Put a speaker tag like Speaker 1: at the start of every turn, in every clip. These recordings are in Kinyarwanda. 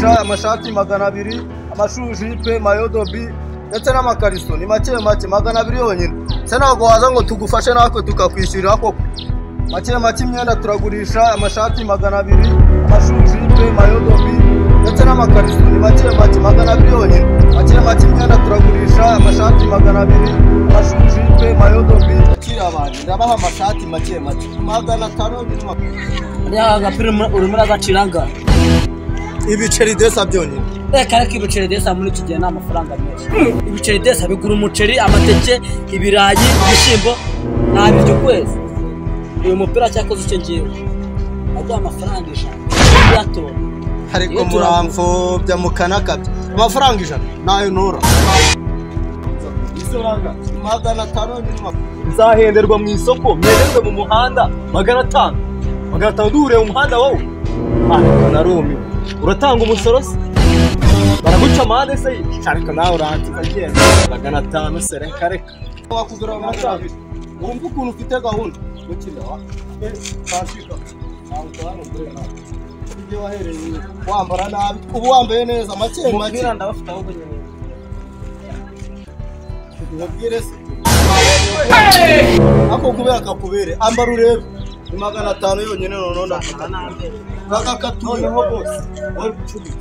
Speaker 1: turagurisha amashati 200, amashujipe, mayodobi ndetse n'amakariso ni make 200 yonyine. Se ntabwo waza ngo tugufashe nakwe tukakwishyurira koko. Make imyenda turagurisha amashati 200, amashujipe, mayodobi ndetse n'amakariso ni make 200 yonyine. Make imyenda turagurisha amashati 200, amashujipe, mayodobi kira abantu ndabaha amashati make 500
Speaker 2: ya gapira uri muri agaciranga
Speaker 1: ibiceri desa byonyine.
Speaker 2: Reka ibiceri desa muri kigiye n'amafaranga menshi. Ibiceri desa bigura umuceri, amateke, ibirayi, ibishyimbo nabiryo kwezi. Uyu mupira cyakoze icyo ngiye ajya amafaranga 100 yato
Speaker 1: ariko muramfo bya mukanakabye amafaranga 100 nayo nora isoranga 500
Speaker 3: nzahenderwa mu isoko mwenderwe mu muhanda 500 duhure mu muhanda wowe ariko narumi uratanga umusoro se baraguca amande se ariko nawe urantiza agenda 500 se reka
Speaker 1: wakugura amashati urumva ukuntu ufite gahunda gukira kashika ntabwo murena ibyo wahereye wambara nabi ubu wambaye neza make
Speaker 2: mubwira ndabafite aho nyene
Speaker 1: ubwire se ako kubera kakubere ambara urebe 500 yonyine none ndakaka katuyeho bose wari gucuruza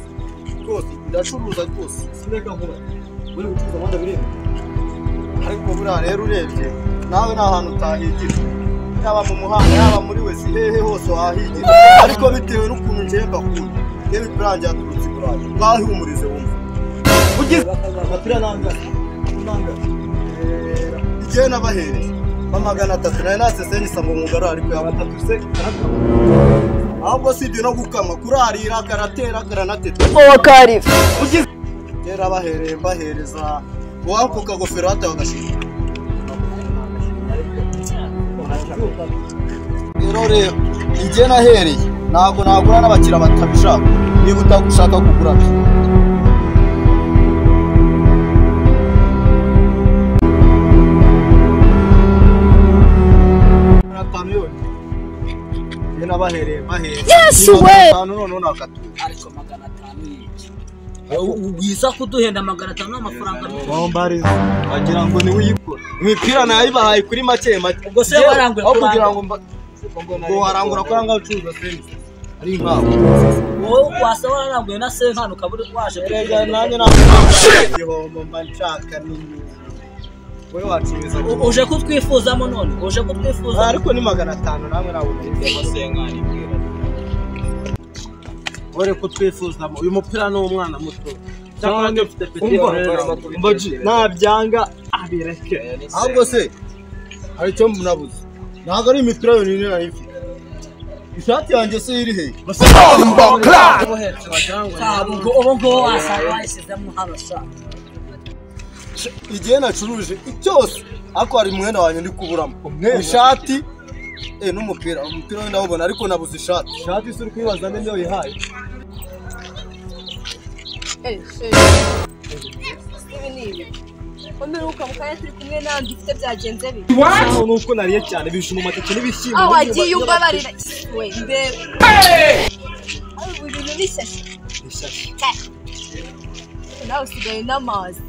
Speaker 1: rwose ndacuruza rwose sineka vuba uri gucuruza amanda birebe ariko buriya rero urebye nawe nta hantu utahigira yaba mu muhanda yaba muri wese hehe hose wahigira ariko bitewe n'ukuntu ngenda kunda yewe brand yaturutse burayi bahumurize wumva ugize
Speaker 3: amapira nanga
Speaker 1: igihe nabahereye 300 nayo nasese nyisambo mugara ariko ya 3 se ahubwo si byo no gukama kurarira karatera karanatete
Speaker 4: owa karifu
Speaker 1: ugize yera bahereye bahereza wako kagofero hata bagashira rero igihe nahereye ntabwo nagura n'abakira batabishaka niba utagushaka kugura bahereye
Speaker 4: Yes we
Speaker 1: none nakatu
Speaker 2: ariko 500 ubwiza kuduhenda 500 n'amafaranga menshi
Speaker 1: bombariza bagira ngo ni uyikora imipira nayibahaye kuri make
Speaker 2: ubwo se waranguye
Speaker 1: kugira ngo warangura ko anga ucuruza senti ari impamvu
Speaker 2: wowe wasa waranguye na se hano kaburi waje
Speaker 1: rega nanjye igihombo mba nshaka n'inyu wewe wacuruza
Speaker 2: uje kutwifuzamo none uje kutwifuza
Speaker 1: ariko ni 500 namwe nawe ufite amasenkani bwira ore kutwifuzamo uyu mupira no umwana muto cyangwa nde ufite petit mbaji nabyanga abireke ahubwo se hari cyo munabuze ntago ari imipira yonyine nayifite ishati yanjye se iri he
Speaker 2: ubwo wasanga wayisizemo hano sha
Speaker 1: igihe nacuruje cyose ako ari mwene wanjye ndi kuburamo ishati n'umupira wenda wabona ariko nabuze ishati isi uri kwibaza nde niyo yihaye
Speaker 4: Omeruka mukaya turi kumwe nandi ufite byagenze bi
Speaker 3: nuko nariye cyane bishu mu mateke n'ibishyimbo
Speaker 4: aho agiye ubabarira we ndebe ubu bintu bishashi nawe usigaye n'amazi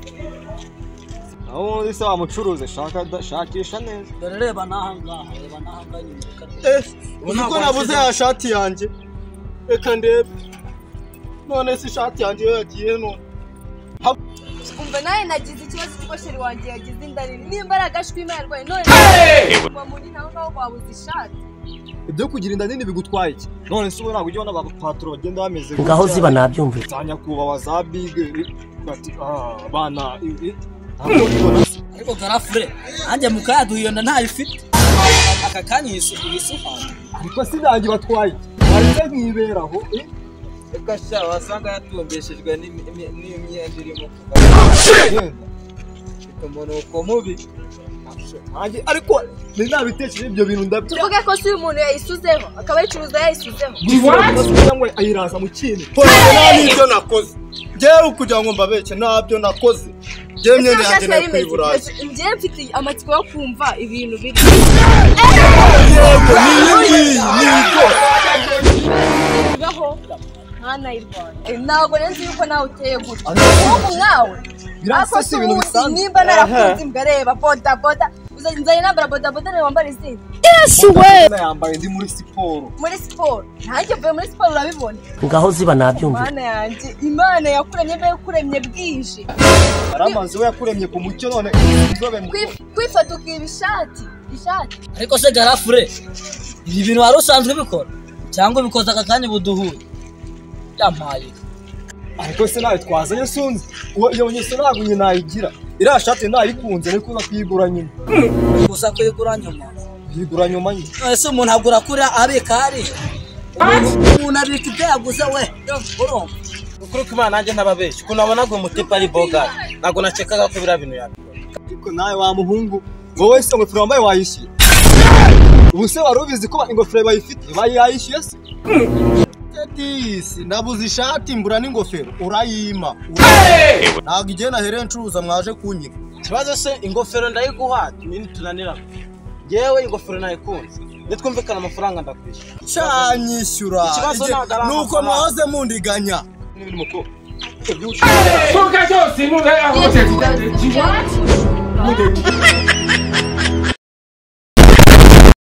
Speaker 3: aho ise wamucuruze shakisha neza
Speaker 2: dore reba nahangaha
Speaker 1: uko nabuze ya shati yanjye reka ndebe none si shati yanjye yagiye none
Speaker 4: umva nawe nagize ikibazo cy'uko sheri wanjye yagize indariri n'imbaraga shwima yarwaye none muri naho ngaho wabuze ishati
Speaker 3: ibyo kugira inda nini bigutwaye iki none se ubona ujye ubona abapatro bagenda bameze
Speaker 2: ngaho ziba nabyumvira
Speaker 3: zanya kuba za big bati bana
Speaker 2: ariko garafure anje mukayaduhiyona ntayifite aka kanya yisuha
Speaker 3: ariko sinangi batwaye bari nkiberaho
Speaker 5: Kasha wasanga yatumbeshejwe n'imyenda irimo kuko mubi
Speaker 3: ariko ninabitekereje ibyo bintu ndabyo
Speaker 4: tuvuge ko si umuntu yayisuzeho akaba yicuruza yayisuzeho
Speaker 3: ngo ayiraza mu kintu
Speaker 1: n'ibyo nakoze ngewe kugira ngo mbabeke ntabyo nakoze ngewe myenda yanjye nayo kwiburaye
Speaker 4: ngewe mfite amatsiko yo kumva ibintu biri
Speaker 1: yego ni
Speaker 4: ntabwo nzi yuko nawe uteye gutya ubu nkawe
Speaker 3: birasasi ibintu bisanzwe
Speaker 4: nimba narakunze imbere boda boda uzanzanye nambara boda boda nawe wambara izindi
Speaker 3: yambaye ndi muri siporo
Speaker 4: nanjye mvuye muri siporo urabibona
Speaker 6: ngaho ziba nabyumva
Speaker 4: Mana yanjye Imana yakuremye mbe yakuremye bwije
Speaker 3: aramaze we yakuremye ku mucyo none inzobe
Speaker 4: kwifata ukiba ishati
Speaker 2: ariko se garafure ibi bintu wari usanzwe bikora cyangwa bikoza aka kanya buduhuye yampaye
Speaker 3: ariko se nawe twazanye sunzi iyo nyiso ntabwo nyine nayigira iriya shati nayikunze niko uza kuyigura nyine
Speaker 2: gusa kuyigura nyuma
Speaker 3: yigura nyuma nyine
Speaker 2: ese umuntu agura kuri abika hari umuntu abika ibyo yaguze we urumva
Speaker 5: ukuri ko Imana nanjye ntababeshya ukuntu nabonaga umutipe ari boga ntabwo nakekaga ko biriya bintu yabikora
Speaker 3: ariko nawe wa muhungu wowe se ingofero wambaye wayishyuye ubu se wari ubizi ko ingofero bayifite bayayishyuye se
Speaker 1: Disi nabuze ishati mbura n'ingofero urayima ntabwo igihe nahereye ncuruza mwaje kunyiga
Speaker 5: ikibazo se ingofero ndayiguha nini tunanira yewe ingofero nayikunze nitwumvikana amafaranga ndakwishyura
Speaker 1: cyanyishyura nuko mwahoze mundiganya
Speaker 7: Suka cyose muze aho cyose